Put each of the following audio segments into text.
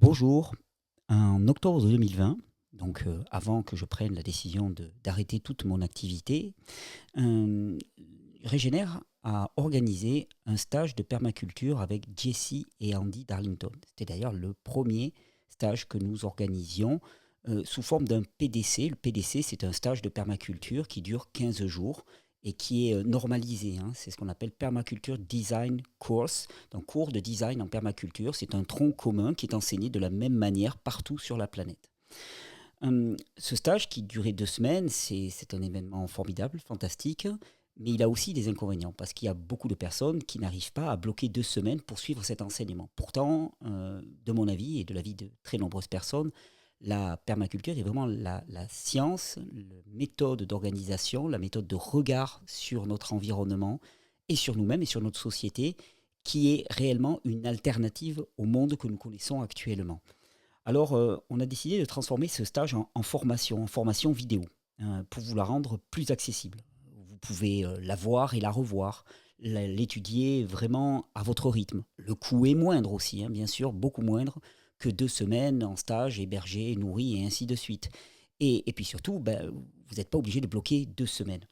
Bonjour. En octobre 2020, donc avant que je prenne la décision d'arrêter toute mon activité, euh, Régénère a organisé un stage de permaculture avec Jesse et Andy Darlington. C'était d'ailleurs le premier stage que nous organisions sous forme d'un PDC. Le PDC, c'est un stage de permaculture qui dure 15 jours et qui est normalisé, hein. C'est ce qu'on appelle Permaculture Design Course, un cours de design en permaculture. C'est un tronc commun qui est enseigné de la même manière partout sur la planète. Ce stage qui durait 2 semaines, c'est un événement formidable, fantastique, mais il a aussi des inconvénients parce qu'il y a beaucoup de personnes qui n'arrivent pas à bloquer 2 semaines pour suivre cet enseignement. Pourtant, de mon avis et de l'avis de très nombreuses personnes, la permaculture est vraiment la science, la méthode d'organisation, la méthode de regard sur notre environnement et sur nous-mêmes et sur notre société qui est réellement une alternative au monde que nous connaissons actuellement. Alors, on a décidé de transformer ce stage en formation vidéo, pour vous la rendre plus accessible. Vous pouvez la voir et la revoir, l'étudier vraiment à votre rythme. Le coût est moindre aussi, hein, bien sûr, beaucoup moindre que 2 semaines en stage, hébergé, nourri et ainsi de suite. Et puis surtout, ben, vous n'êtes pas obligé de bloquer 2 semaines.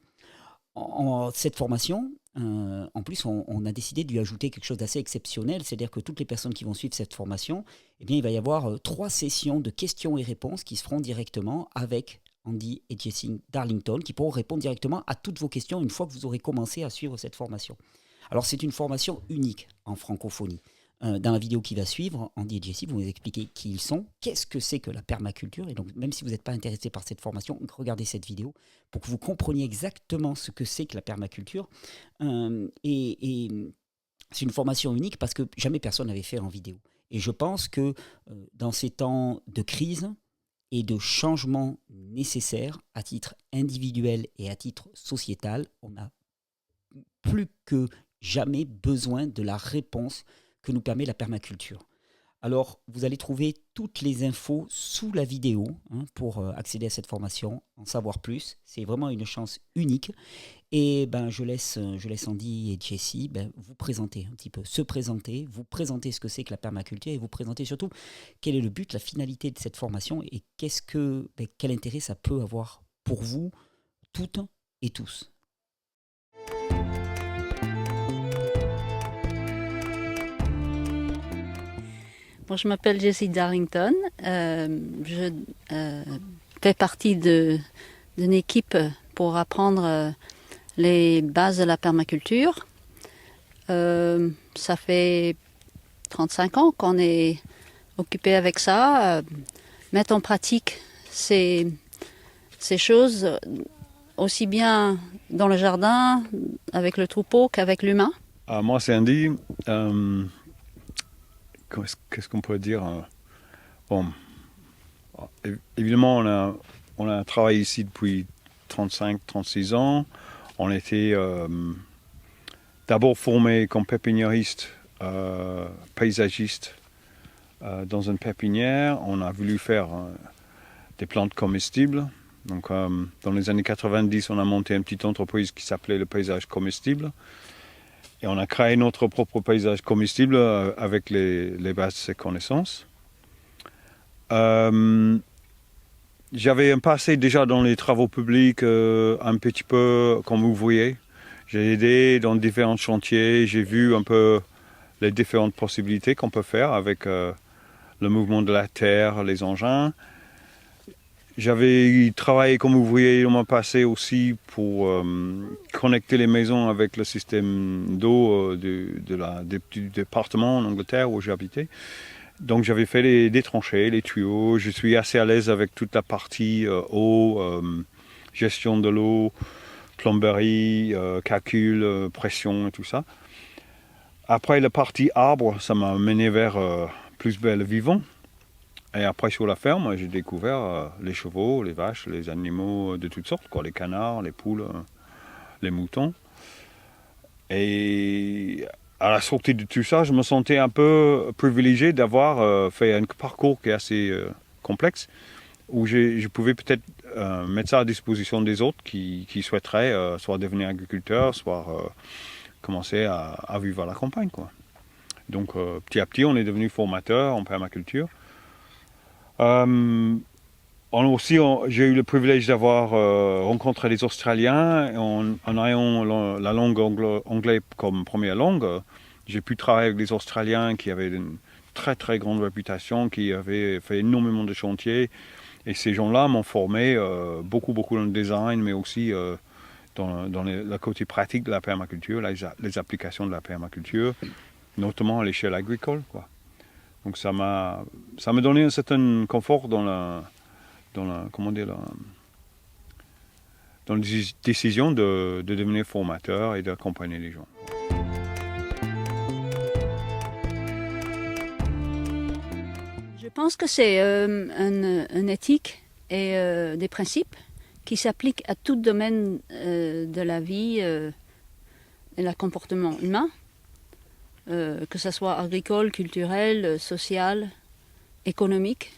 Cette formation, en plus, on a décidé de lui ajouter quelque chose d'assez exceptionnel, c'est-à-dire que toutes les personnes qui vont suivre cette formation, eh bien, il va y avoir 3 sessions de questions et réponses qui se feront directement avec Andy et Jesse Darlington, qui pourront répondre directement à toutes vos questions une fois que vous aurez commencé à suivre cette formation. Alors, c'est une formation unique en francophonie. Dans la vidéo qui va suivre, Andy et Jessie vont vous expliquer qui ils sont, qu'est-ce que c'est que la permaculture. Et donc, même si vous n'êtes pas intéressé par cette formation, regardez cette vidéo pour que vous compreniez exactement ce que c'est que la permaculture. Et c'est une formation unique parce que jamais personne n'avait fait en vidéo. Et je pense que dans ces temps de crise et de changement nécessaires à titre individuel et à titre sociétal, on a plus que jamais besoin de la réponse que nous permet la permaculture. Alors, vous allez trouver toutes les infos sous la vidéo, hein, pour accéder à cette formation, en savoir plus. C'est vraiment une chance unique. Et ben, je laisse Andy et Jessie ben, vous présenter un petit peu, se présenter, vous présenter ce que c'est que la permaculture et vous présenter surtout quel est le but, la finalité de cette formation et quel intérêt ça peut avoir pour vous toutes et tous. Bon, je m'appelle Jessie Darlington. Je fais partie d'une équipe pour apprendre les bases de la permaculture. Ça fait 35 ans qu'on est occupé avec ça. Mettre en pratique ces choses aussi bien dans le jardin, avec le troupeau qu'avec l'humain. Moi, c'est Andy. Qu'est-ce qu'on peut dire? Bon, évidemment, on a travaillé ici depuis 35-36 ans. On était d'abord formé comme pépiniériste, paysagiste dans une pépinière. On a voulu faire des plantes comestibles. Donc, dans les années 90, on a monté une petite entreprise qui s'appelait le paysage comestible. Et on a créé notre propre paysage comestible avec les bases de ces connaissances. J'avais un passé déjà dans les travaux publics, un petit peu comme ouvrier. J'ai aidé dans différents chantiers, j'ai vu un peu les différentes possibilités qu'on peut faire avec le mouvement de la terre, les engins. J'avais travaillé comme ouvrier dans mon passé aussi pour connecter les maisons avec le système d'eau du département en Angleterre où j'habitais. Donc j'avais fait des tranchées, les tuyaux. Je suis assez à l'aise avec toute la partie eau, gestion de l'eau, plomberie, calcul, pression et tout ça. Après la partie arbre, ça m'a mené vers plus le vivant. Et après, sur la ferme, j'ai découvert les chevaux, les vaches, les animaux de toutes sortes, quoi, les canards, les poules, les moutons. Et à la sortie de tout ça, je me sentais un peu privilégié d'avoir fait un parcours qui est assez complexe, où je pouvais peut-être mettre ça à disposition des autres qui souhaiteraient soit devenir agriculteurs, soit commencer à vivre à la campagne, quoi. Donc petit à petit, on est devenu formateur en permaculture. J'ai eu le privilège d'avoir rencontré des Australiens en ayant la langue anglaise comme première langue. J'ai pu travailler avec des Australiens qui avaient une très très grande réputation, qui avaient fait énormément de chantiers. Et ces gens-là m'ont formé beaucoup dans le design, mais aussi dans le côté pratique de la permaculture, les applications de la permaculture, notamment à l'échelle agricole, quoi. Donc ça m'a donné un certain confort dans la décision de devenir formateur et d'accompagner les gens. Je pense que c'est une éthique et des principes qui s'appliquent à tout domaine de la vie et le comportement humain, que ce soit agricole, culturel, social, économique.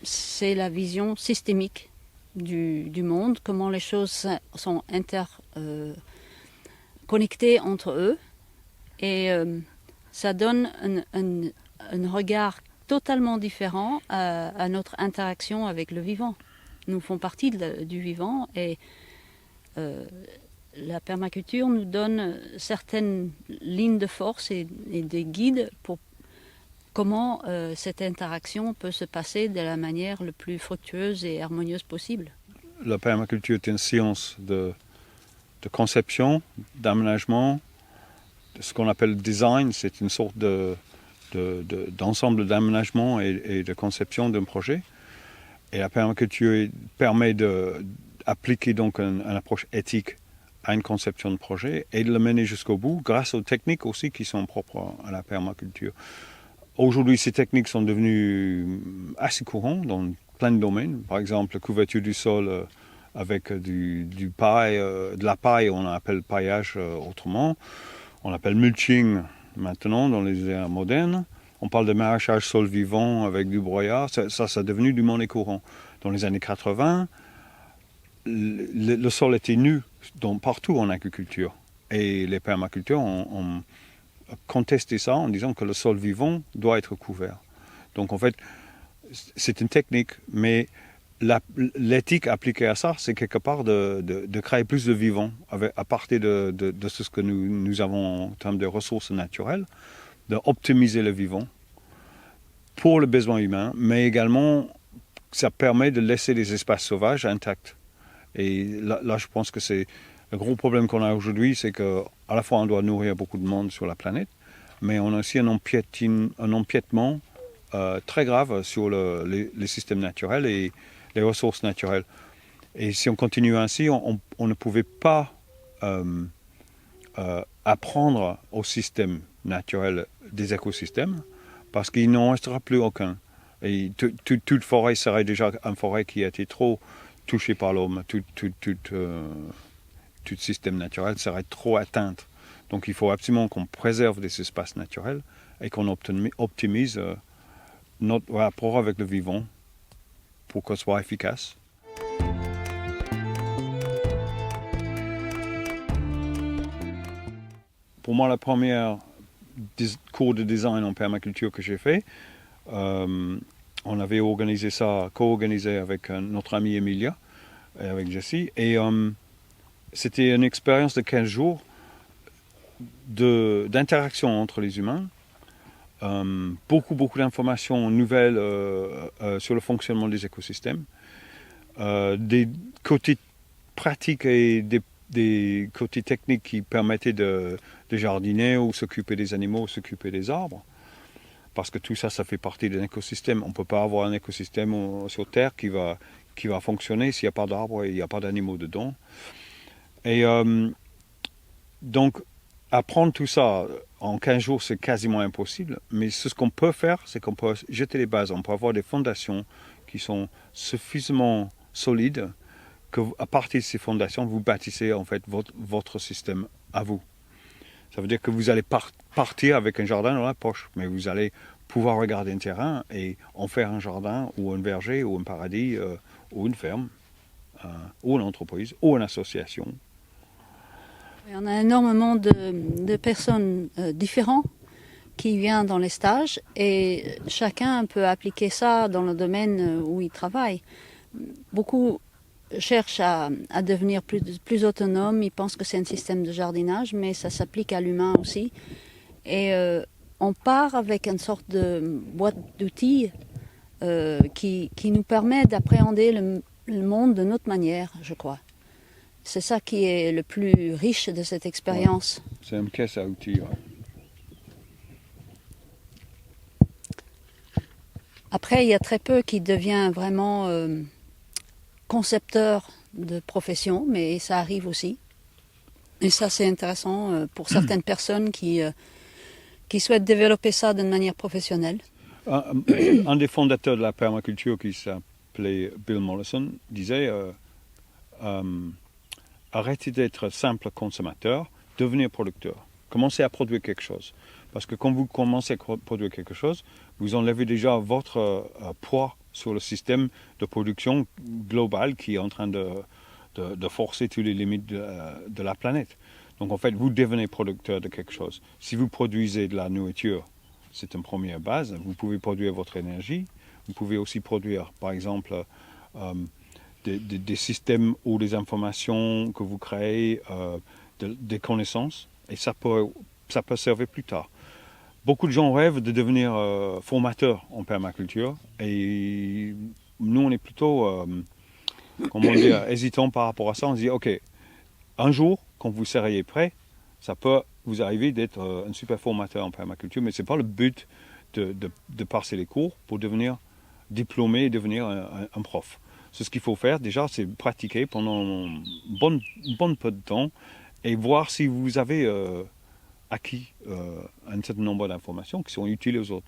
C'est la vision systémique du monde, comment les choses sont interconnectées entre eux. Et ça donne un regard totalement différent à notre interaction avec le vivant. Nous faisons partie du vivant et la permaculture nous donne certaines lignes de force et des guides pour comment cette interaction peut se passer de la manière la plus fructueuse et harmonieuse possible. La permaculture est une science de conception, d'aménagement, de ce qu'on appelle design. C'est une sorte d'ensemble d'aménagement et de conception d'un projet. Et la permaculture permet d'appliquer donc une approche éthique à une conception de projet et de le mener jusqu'au bout grâce aux techniques aussi qui sont propres à la permaculture. Aujourd'hui, ces techniques sont devenues assez courantes dans plein de domaines. Par exemple, la couverture du sol avec de la paille, on appelle paillage autrement. On appelle mulching maintenant dans les ères modernes. On parle de maraîchage sol vivant avec du broyat. Ça est devenu du monnaie courant. Dans les années 80, le sol était nu partout en agriculture. Et les permaculteurs ont contesté ça en disant que le sol vivant doit être couvert. Donc en fait, c'est une technique, mais l'éthique appliquée à ça, c'est quelque part de créer plus de vivant à partir de ce que nous avons en termes de ressources naturelles, d'optimiser le vivant pour le besoin humain, mais également ça permet de laisser les espaces sauvages intacts. Et là je pense que c'est le gros problème qu'on a aujourd'hui, c'est qu'à la fois on doit nourrir beaucoup de monde sur la planète, mais on a aussi un empiètement très grave sur les systèmes naturels et les ressources naturelles. Et si on continue ainsi, on ne pouvait pas apprendre au système naturel des écosystèmes parce qu'il n'en restera plus aucun. Et toute forêt serait déjà une forêt qui a été trop touchée par l'homme. Tout système naturel serait trop atteinte. Donc il faut absolument qu'on préserve des espaces naturels et qu'on optimise notre rapport avec le vivant pour qu'il soit efficace. Pour moi, la première cours de design en permaculture que j'ai fait, on avait organisé ça, co-organisé avec notre amie Emilia et avec Jessie. Et c'était une expérience de 15 jours d'interaction entre les humains. Beaucoup d'informations nouvelles sur le fonctionnement des écosystèmes. Des côtés pratiques et des côtés techniques qui permettaient de jardiner ou s'occuper des animaux, s'occuper des arbres. Parce que tout ça, ça fait partie d'un écosystème. On ne peut pas avoir un écosystème sur Terre qui va fonctionner s'il n'y a pas d'arbres et il n'y a pas d'animaux dedans. Et donc, apprendre tout ça en 15 jours, c'est quasiment impossible. Mais ce qu'on peut faire, c'est qu'on peut jeter les bases. On peut avoir des fondations qui sont suffisamment solides qu'à partir de ces fondations, vous bâtissez en fait votre système à vous. Ça veut dire que vous allez partir avec un jardin dans la poche, mais vous allez pouvoir regarder un terrain et en faire un jardin ou un verger ou un paradis ou une ferme ou une entreprise ou une association. On a énormément de personnes différentes qui vient dans les stages et chacun peut appliquer ça dans le domaine où il travaille. Beaucoup cherchent à devenir plus autonomes, ils pensent que c'est un système de jardinage, mais ça s'applique à l'humain aussi. Et on part avec une sorte de boîte d'outils qui nous permet d'appréhender le monde de notre manière, je crois. C'est ça qui est le plus riche de cette expérience. Ouais. C'est une caisse à outils. Ouais. Après, il y a très peu qui devient vraiment concepteur de profession, mais ça arrive aussi. Et ça, c'est intéressant pour certaines personnes qui souhaitent développer ça d'une manière professionnelle. Un des fondateurs de la permaculture qui s'appelait Bill Mollison disait arrêtez d'être simple consommateur, devenez producteur. Commencez à produire quelque chose. Parce que quand vous commencez à produire quelque chose, vous enlevez déjà votre poids sur le système de production global qui est en train de forcer toutes les limites de la planète. Donc en fait, vous devenez producteur de quelque chose. Si vous produisez de la nourriture, c'est une première base. Vous pouvez produire votre énergie. Vous pouvez aussi produire, par exemple, des systèmes ou des informations que vous créez, des connaissances. Et ça peut servir plus tard. Beaucoup de gens rêvent de devenir formateurs en permaculture. Et nous, on est plutôt, comment dire, hésitants par rapport à ça. On se dit, OK, un jour, quand vous seriez prêt, ça peut vous arriver d'être un super formateur en permaculture, mais ce n'est pas le but de passer les cours pour devenir diplômé et devenir un prof. Ce qu'il faut faire, déjà, c'est pratiquer pendant un bon peu de temps et voir si vous avez acquis un certain nombre d'informations qui sont utiles aux autres.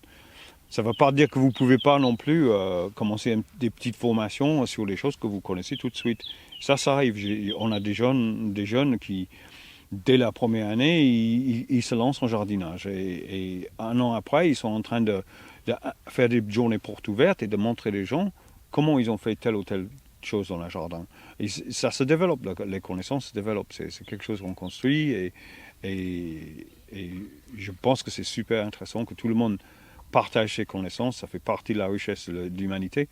Ça ne veut pas dire que vous ne pouvez pas non plus commencer des petites formations sur les choses que vous connaissez tout de suite. Ça arrive. On a des jeunes qui, dès la première année, ils se lancent en jardinage. Et un an après, ils sont en train de faire des journées portes ouvertes et de montrer aux gens comment ils ont fait telle ou telle chose dans le jardin. Et ça se développe, les connaissances se développent. C'est quelque chose qu'on construit et je pense que c'est super intéressant que tout le monde partage ses connaissances. Ça fait partie de la richesse de l'humanité.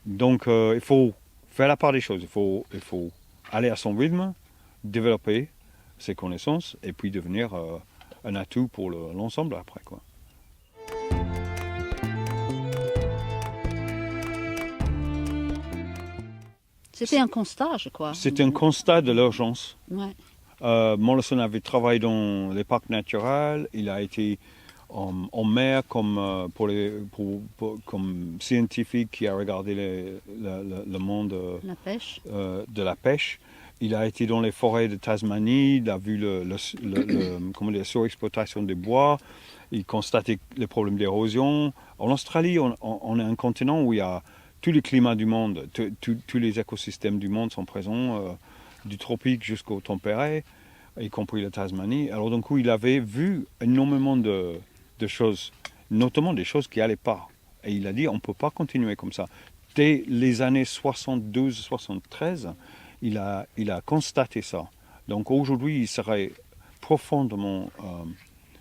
Donc il faut faire la part des choses. Il faut aller à son rythme, développer ses connaissances et puis devenir un atout pour l'ensemble après, quoi. C'était un constat, je crois. C'est un constat de l'urgence. Ouais. Mollison avait travaillé dans les parcs naturels. Il a été en mer comme scientifique qui a regardé le monde de la pêche. Il a été dans les forêts de Tasmanie. Il a vu la surexploitation des bois. Il constatait les problèmes d'érosion. En Australie, on est un continent où il y a tous les climats du monde, tous les écosystèmes du monde sont présents, du tropique jusqu'au tempéré, y compris la Tasmanie. Alors d'un coup, il avait vu énormément de choses, notamment des choses qui n'allaient pas. Et il a dit, on ne peut pas continuer comme ça. Dès les années 72-73, il a constaté ça. Donc aujourd'hui, il serait profondément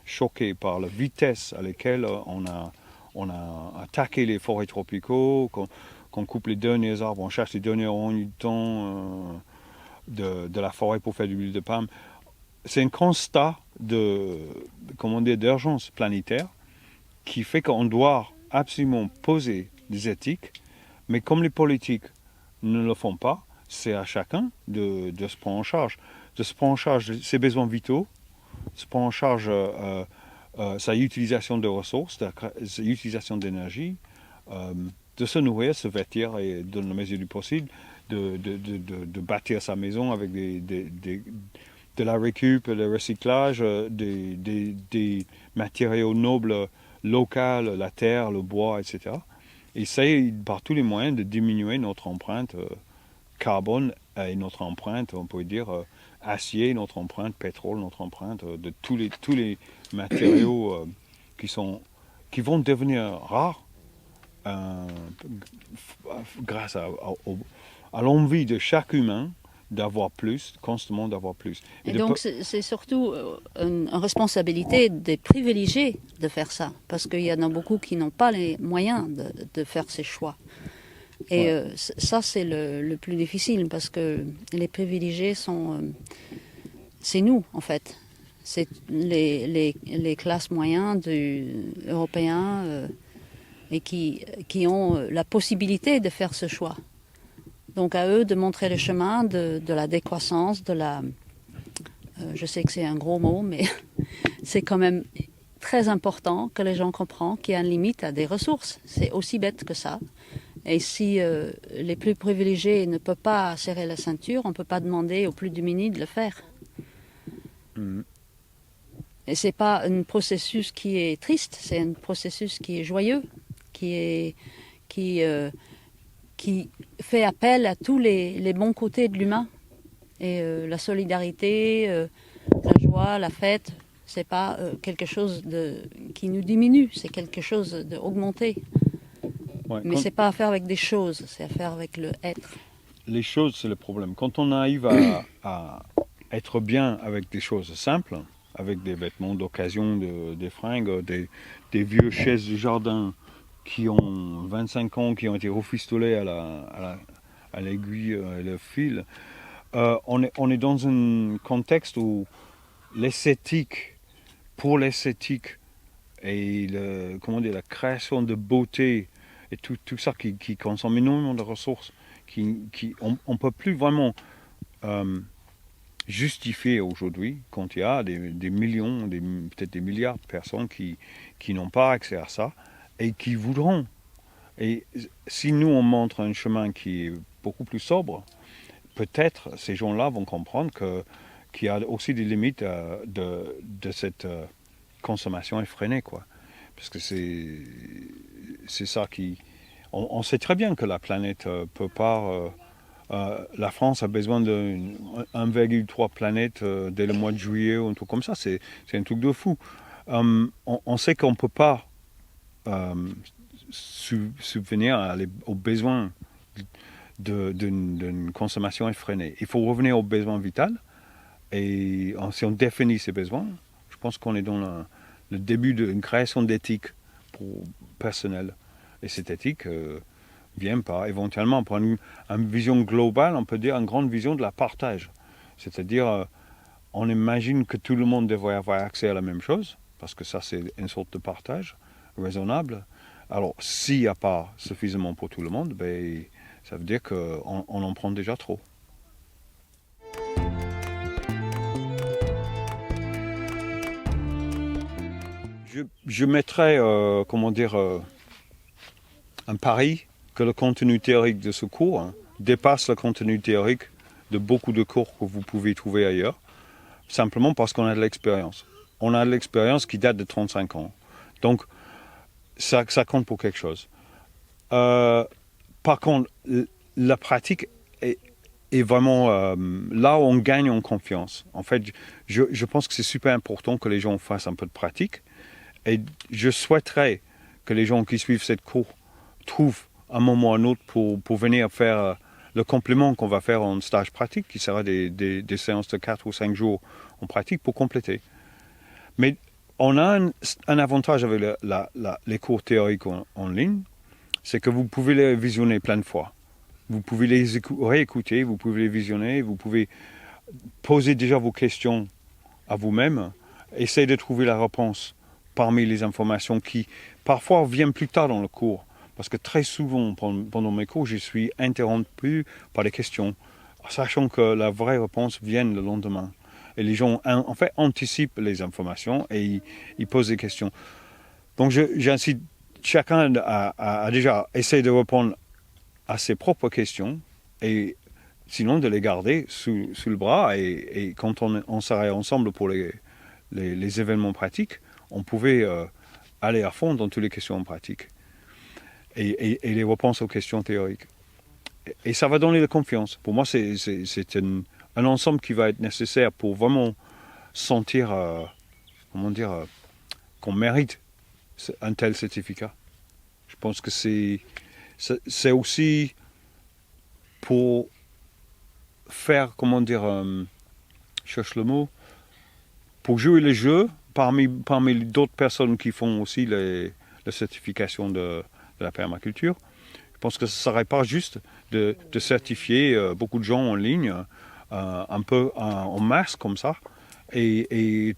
choqué par la vitesse à laquelle on a attaqué les forêts tropicaux, qu'on coupe les derniers arbres, on cherche les derniers orang-outans de la forêt pour faire du huile de palme. C'est un constat d'urgence planétaire qui fait qu'on doit absolument poser des éthiques, mais comme les politiques ne le font pas, c'est à chacun de se prendre en charge. De se prendre en charge ses besoins vitaux, de se prendre en charge sa utilisation de ressources, sa utilisation d'énergie, de se nourrir, se vêtir et, dans la mesure du possible, de bâtir sa maison avec de la récup, le recyclage, des matériaux nobles locaux, la terre, le bois, etc. Essayer par tous les moyens de diminuer notre empreinte carbone et notre empreinte, on peut dire, acier, notre empreinte pétrole, notre empreinte de tous les matériaux qui vont devenir rares grâce à l'envie de chaque humain d'avoir plus, constamment d'avoir plus. Et donc c'est surtout une responsabilité des privilégiés de faire ça, parce qu'il y en a beaucoup qui n'ont pas les moyens de faire ces choix. Et ça c'est le plus difficile, parce que les privilégiés c'est nous en fait. C'est les classes moyennes européens et qui ont la possibilité de faire ce choix. Donc à eux de montrer le chemin de la décroissance, je sais que c'est un gros mot, mais c'est quand même très important que les gens comprennent qu'il y a une limite à des ressources. C'est aussi bête que ça. Et si les plus privilégiés ne peuvent pas serrer la ceinture, on ne peut pas demander aux plus démunis de le faire. Mmh. Et ce n'est pas un processus qui est triste, c'est un processus qui est joyeux, qui fait appel à tous les bons côtés de l'humain. Et la solidarité, la joie, la fête, ce n'est pas quelque chose qui nous diminue, c'est quelque chose d'augmenté. Ouais, mais ce n'est pas à faire avec des choses, c'est à faire avec le être. Les choses, c'est le problème. Quand on arrive à être bien avec des choses simples, avec des vêtements d'occasion, des fringues, des vieux chaises de jardin qui ont 25 ans, qui ont été refistolées à l'aiguille et le fil, on est dans un contexte où l'esthétique, pour l'esthétique et la création de beauté et tout ça qui consomme énormément de ressources, on ne peut plus vraiment justifier aujourd'hui quand il y a des millions, peut-être des milliards de personnes qui n'ont pas accès à ça et qui voudront. Et si nous on montre un chemin qui est beaucoup plus sobre, peut-être ces gens-là vont comprendre qu'il y a aussi des limites de cette consommation effrénée, quoi. Parce que c'est ça qui... On sait très bien que la planète peut pas... la France a besoin de 1,3 planète dès le mois de juillet ou un truc comme ça. C'est un truc de fou. On sait qu'on ne peut pas subvenir aux besoins d'une consommation effrénée. Il faut revenir aux besoins vitaux. Et si on définit ces besoins, je pense qu'on est dans le début d'une création d'éthique personnelle. Et cette éthique vient par, éventuellement, par une vision globale, on peut dire une grande vision de la partage. C'est-à-dire, on imagine que tout le monde devrait avoir accès à la même chose, parce que ça, c'est une sorte de partage raisonnable. Alors, s'il n'y a pas suffisamment pour tout le monde, ben, ça veut dire qu'on en prend déjà trop. Je mettrais, un pari que le contenu théorique de ce cours dépasse le contenu théorique de beaucoup de cours que vous pouvez trouver ailleurs, simplement parce qu'on a de l'expérience. On a de l'expérience qui date de 35 ans. Donc, ça compte pour quelque chose. Par contre, la pratique est vraiment là où on gagne en confiance. En fait, je pense que c'est super important que les gens fassent un peu de pratique. Et je souhaiterais que les gens qui suivent cette cours trouvent un moment ou un autre pour venir faire le complément qu'on va faire en stage pratique, qui sera des séances de 4 ou 5 jours en pratique pour compléter. Mais on a un avantage avec les cours théoriques en ligne, c'est que vous pouvez les visionner plein de fois. Vous pouvez les réécouter, vous pouvez les visionner, vous pouvez poser déjà vos questions à vous-même, essayer de trouver la réponse parmi les informations qui parfois viennent plus tard dans le cours. Parce que très souvent, pendant mes cours, je suis interrompu par des questions, sachant que la vraie réponse vient le lendemain. Et les gens, en fait, anticipent les informations et ils posent des questions. Donc, j'incite chacun à déjà essayer de répondre à ses propres questions et sinon de les garder sous le bras. Et quand on serait ensemble pour les événements pratiques, on pouvait aller à fond dans toutes les questions pratiques et les réponses aux questions théoriques. Et ça va donner de la confiance. Pour moi, c'est un ensemble qui va être nécessaire pour vraiment sentir qu'on mérite un tel certificat. Je pense que c'est aussi pour faire, comment dire, je cherche le mot, pour jouer le jeu parmi d'autres personnes qui font aussi la certification de la permaculture. Je pense que ce ne serait pas juste de certifier beaucoup de gens en ligne, un peu en masse comme ça. Et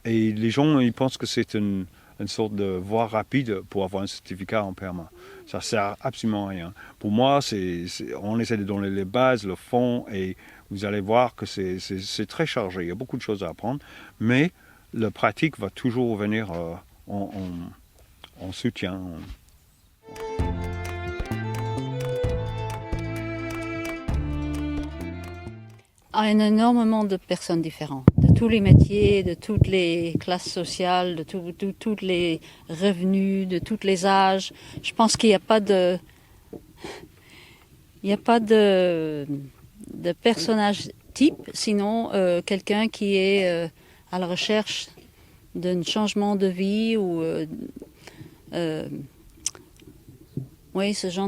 les gens, ils pensent que c'est une sorte de voie rapide pour avoir un certificat en perma. Ça ne sert absolument à rien. Pour moi, on essaie de donner les bases, le fond, et vous allez voir que c'est très chargé. Il y a beaucoup de choses à apprendre, mais la pratique va toujours venir en soutien. Un énormément de personnes différentes, de tous les métiers, de toutes les classes sociales, de tous les revenus, de tous les âges. Je pense qu'il n'y a pas de, de personnage type, sinon quelqu'un qui est à la recherche d'un changement de vie ou oui, ce genre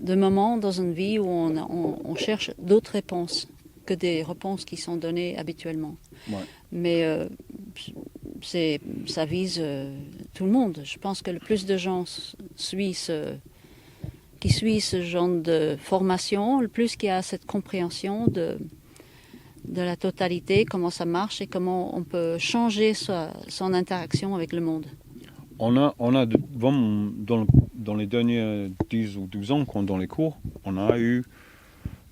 de moments dans une vie où on cherche d'autres réponses que des réponses qui sont données habituellement. Ouais. Mais ça vise tout le monde. Je pense que le plus de gens qui suivent ce genre de formation, le plus qu'il y a cette compréhension de la totalité, comment ça marche et comment on peut changer son interaction avec le monde. On a dans les derniers 10 ou 12 ans, dans les cours, on a eu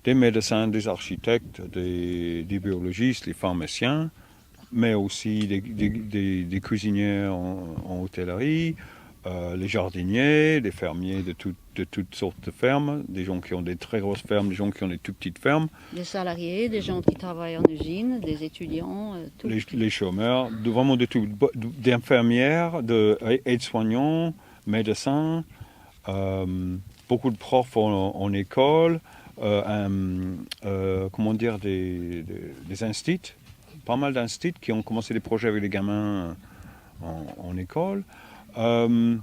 des médecins, des architectes, des biologistes, des pharmaciens, mais aussi des cuisiniers en hôtellerie, les jardiniers, des fermiers de toutes sortes de fermes, des gens qui ont des très grosses fermes, des gens qui ont des tout petites fermes. Des salariés, des gens qui travaillent en usine, des étudiants. Les chômeurs, vraiment de tout, d'infirmières, d'aides-soignants, médecins, beaucoup de profs en école, comment dire, des instituts, pas mal d'instituts qui ont commencé des projets avec les gamins en école. On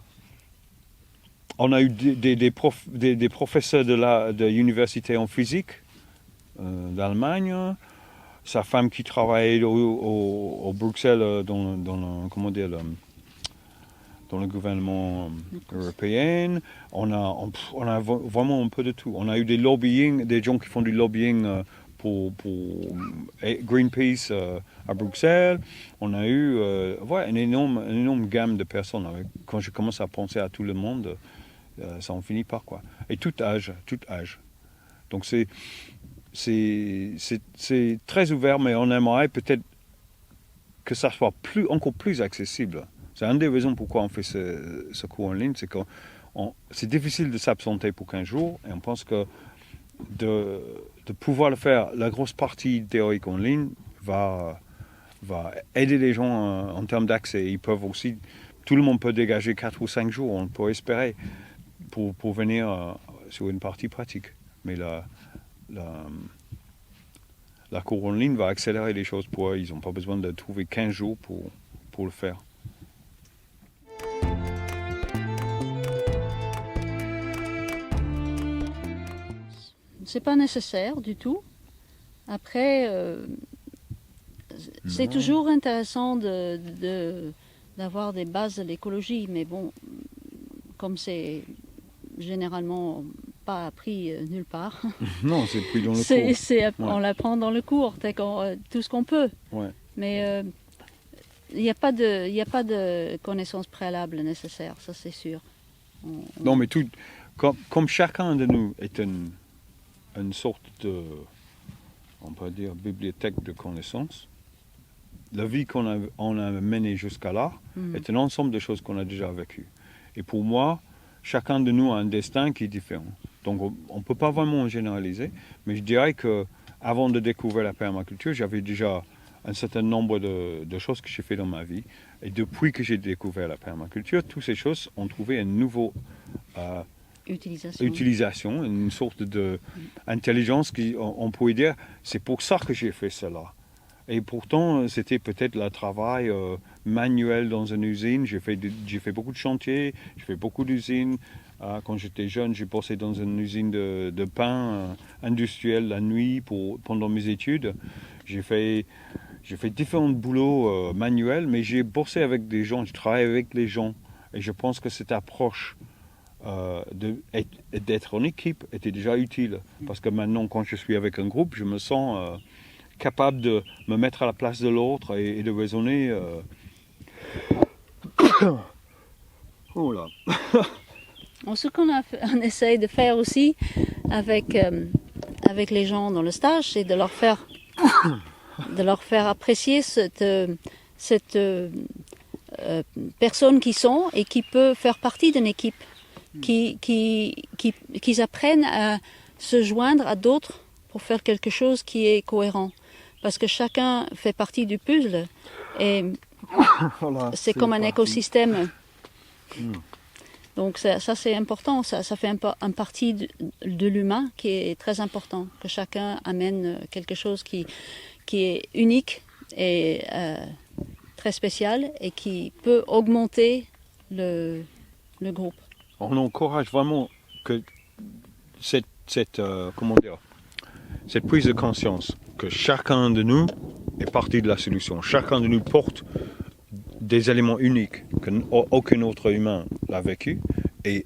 a eu des professeurs de l'université en physique d'Allemagne. Sa femme qui travaille au Bruxelles dans le gouvernement européen. On a vraiment un peu de tout. On a eu des gens qui font du lobbying pour Greenpeace à Bruxelles. On a eu une énorme gamme de personnes. Quand je commence à penser à tout le monde, ça en finit par quoi. Et tout âge. Donc c'est très ouvert, mais on aimerait peut-être que ça soit encore plus accessible. C'est une des raisons pourquoi on fait ce cours en ligne, c'est que c'est difficile de s'absenter pour 15 jours, et on pense que de pouvoir le faire, la grosse partie théorique en ligne va aider les gens en termes d'accès. Ils peuvent aussi, tout le monde peut dégager 4 ou 5 jours, on peut espérer, pour venir sur une partie pratique. Mais la cours en ligne va accélérer les choses pour eux. Ils n'ont pas besoin de trouver 15 jours pour le faire. C'est pas nécessaire du tout. Après, c'est toujours intéressant d'avoir des bases de l'écologie, mais bon, comme c'est généralement pas appris nulle part. Non, c'est pris dans le cours. On l'apprend dans le cours, tout ce qu'on peut. Ouais. Mais il n'y a pas de connaissances préalables nécessaires, ça c'est sûr. Non, mais comme chacun de nous est une sorte de, on peut dire, bibliothèque de connaissances, la vie qu'on a menée jusqu'à là est un ensemble de choses qu'on a déjà vécues. Et pour moi, chacun de nous a un destin qui est différent. Donc on ne peut pas vraiment généraliser, mais je dirais qu'avant de découvrir la permaculture, j'avais déjà un certain nombre de choses que j'ai fait dans ma vie. Et depuis que j'ai découvert la permaculture, toutes ces choses ont trouvé un nouveau utilisation, une sorte d'intelligence on pourrait dire, c'est pour ça que j'ai fait cela. Et pourtant, c'était peut-être le travail manuel dans une usine. J'ai fait beaucoup de chantiers, j'ai fait beaucoup d'usines. Quand j'étais jeune, j'ai bossé dans une usine de pain industriel la nuit pendant mes études. J'ai fait différents boulots manuels, mais j'ai bossé avec des gens, je travaille avec les gens. Et je pense que cette approche d'être en équipe était déjà utile. Parce que maintenant, quand je suis avec un groupe, je me sens capable de me mettre à la place de l'autre et de raisonner. Oh là. Ce on essaye de faire aussi avec les gens dans le stage, c'est de leur faire apprécier cette personne qui sont et qui peut faire partie d'une équipe, qu'ils apprennent à se joindre à d'autres pour faire quelque chose qui est cohérent. Parce que chacun fait partie du puzzle et Voilà, c'est comme un écosystème. Donc ça c'est important, ça fait un partie de l'humain qui est très important, que chacun amène quelque chose qui est unique et très spécial et qui peut augmenter le groupe. On encourage vraiment que cette prise de conscience que chacun de nous est partie de la solution. Chacun de nous porte des éléments uniques qu'aucun autre humain n'a vécu. Et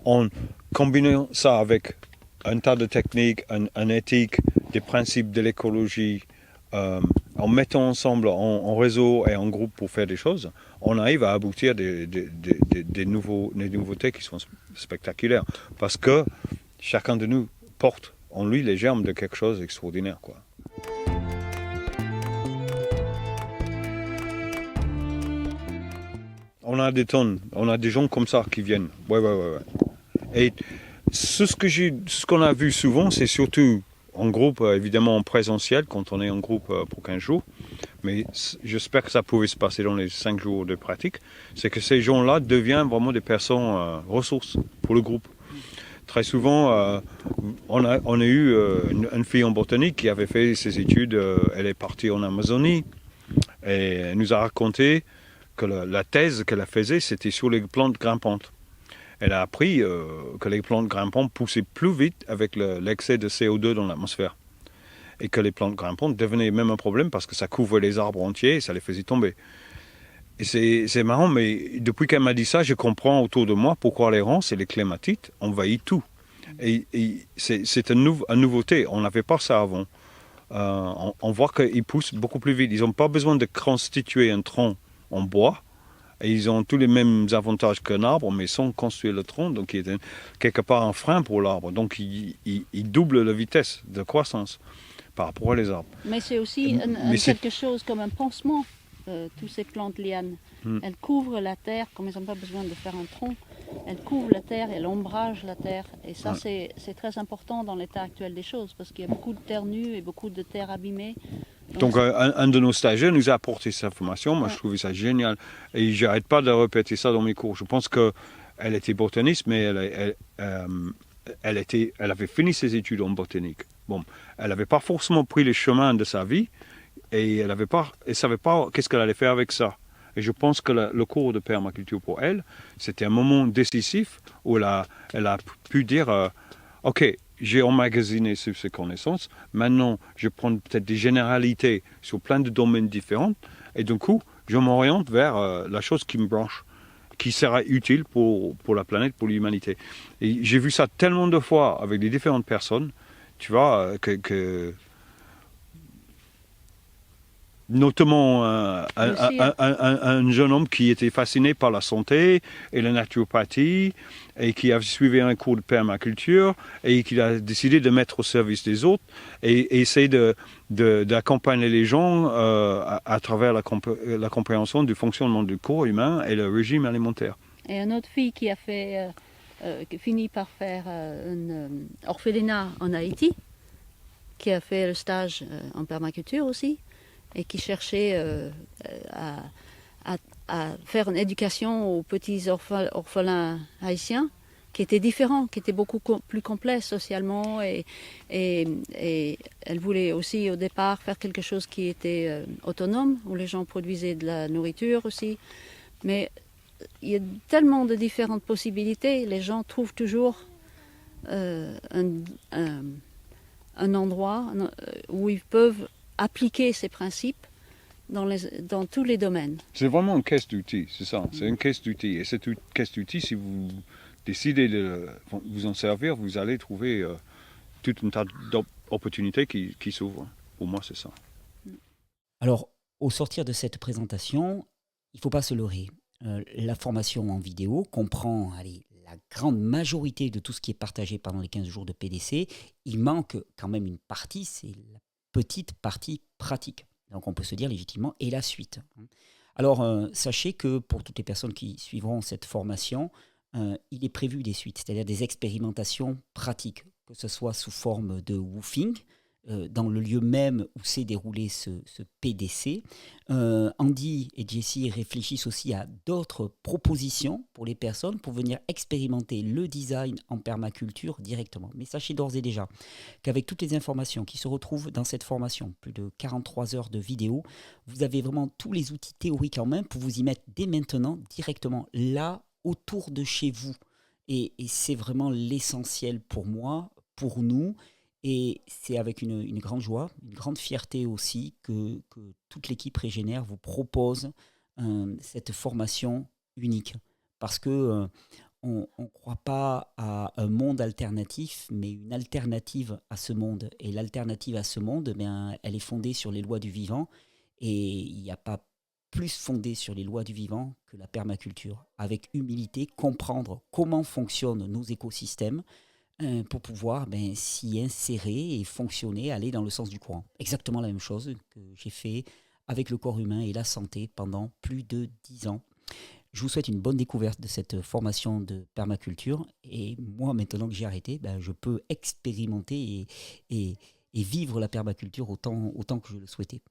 en combinant ça avec un tas de techniques, une éthique, des principes de l'écologie, en mettant ensemble en réseau et en groupe pour faire des choses, on arrive à aboutir des nouveautés qui sont spectaculaires. Parce que chacun de nous porte en lui les germes de quelque chose d'extraordinaire, quoi. On a des tonnes, on a des gens comme ça qui viennent. Ouais. Et ce qu'on a vu souvent, c'est surtout en groupe, évidemment en présentiel, quand on est en groupe pour 15 jours. Mais j'espère que ça pouvait se passer dans les 5 jours de pratique. C'est que ces gens-là deviennent vraiment des personnes ressources pour le groupe. Très souvent, on a eu une fille en botanique qui avait fait ses études, elle est partie en Amazonie et elle nous a raconté que la thèse qu'elle faisait, c'était sur les plantes grimpantes. Elle a appris que les plantes grimpantes poussaient plus vite avec l'excès de CO2 dans l'atmosphère. Et que les plantes grimpantes devenaient même un problème parce que ça couvrait les arbres entiers et ça les faisait tomber. Et c'est marrant, mais depuis qu'elle m'a dit ça, je comprends autour de moi pourquoi les ronces et les clématites envahissent tout. Et c'est une nouveauté, on n'avait pas ça avant. On voit qu'ils poussent beaucoup plus vite. Ils n'ont pas besoin de constituer un tronc en bois. Et ils ont tous les mêmes avantages qu'un arbre, mais sans construire le tronc, donc il est quelque part un frein pour l'arbre. Donc il double la vitesse de croissance par rapport à les arbres. Mais c'est aussi quelque chose comme un pansement, toutes ces plantes lianes. Elles couvrent la terre, comme elles n'ont pas besoin de faire un tronc, elles couvrent la terre, elles ombragent la terre. Et ça, c'est très important dans l'état actuel des choses, parce qu'il y a beaucoup de terre nue et beaucoup de terre abîmée. Donc un de nos stagiaires nous a apporté cette information, moi je trouvais ça génial. Et j'arrête pas de répéter ça dans mes cours. Je pense qu'elle était botaniste, mais elle avait fini ses études en botanique. Bon, elle n'avait pas forcément pris les chemins de sa vie et elle ne savait pas qu'est-ce qu'elle allait faire avec ça. Et je pense que le cours de permaculture pour elle, c'était un moment décisif où elle a pu dire ok, j'ai emmagasiné ces connaissances, maintenant je prends peut-être des généralités sur plein de domaines différents et d'un coup je m'oriente vers la chose qui me branche, qui sera utile pour la planète, pour l'humanité. Et j'ai vu ça tellement de fois avec des différentes personnes, tu vois, que notamment un jeune homme qui était fasciné par la santé et la naturopathie et qui a suivi un cours de permaculture et qui a décidé de mettre au service des autres et essayer d'accompagner les gens à travers la compréhension du fonctionnement du corps humain et le régime alimentaire. Et une autre fille qui a fini par faire un orphelinat en Haïti, qui a fait le stage en permaculture aussi, et qui cherchait à faire une éducation aux petits orphelins haïtiens, qui était différent, qui était beaucoup plus complet socialement, et elle voulait aussi au départ faire quelque chose qui était autonome, où les gens produisaient de la nourriture aussi. Mais il y a tellement de différentes possibilités. Les gens trouvent toujours un endroit où ils peuvent appliquer ces principes dans tous les domaines. C'est vraiment une caisse d'outils, c'est ça. C'est une caisse d'outils. Et cette caisse d'outils, si vous décidez de vous en servir, vous allez trouver toute une tas d'opportunités qui s'ouvrent. Pour moi, c'est ça. Alors, au sortir de cette présentation, il ne faut pas se leurrer. La formation en vidéo comprend la grande majorité de tout ce qui est partagé pendant les 15 jours de PDC. Il manque quand même une partie, c'est la petite partie pratique. Donc on peut se dire légitimement, et la suite. Alors sachez que pour toutes les personnes qui suivront cette formation, il est prévu des suites, c'est-à-dire des expérimentations pratiques, que ce soit sous forme de woofing, dans le lieu même où s'est déroulé ce PDC. Andy et Jessie réfléchissent aussi à d'autres propositions pour les personnes pour venir expérimenter le design en permaculture directement. Mais sachez d'ores et déjà qu'avec toutes les informations qui se retrouvent dans cette formation, plus de 43 heures de vidéo, vous avez vraiment tous les outils théoriques en main pour vous y mettre dès maintenant directement là, autour de chez vous. Et c'est vraiment l'essentiel pour moi, pour nous. Et c'est avec une grande joie, une grande fierté aussi que toute l'équipe Régénère vous propose cette formation unique. Parce que on ne croit pas à un monde alternatif, mais une alternative à ce monde. Et l'alternative à ce monde, elle est fondée sur les lois du vivant. Et il n'y a pas plus fondé sur les lois du vivant que la permaculture. Avec humilité, comprendre comment fonctionnent nos écosystèmes, pour pouvoir s'y insérer et fonctionner, aller dans le sens du courant. Exactement la même chose que j'ai fait avec le corps humain et la santé pendant plus de 10 ans. Je vous souhaite une bonne découverte de cette formation de permaculture. Et moi, maintenant que j'ai arrêté, je peux expérimenter et vivre la permaculture autant que je le souhaitais.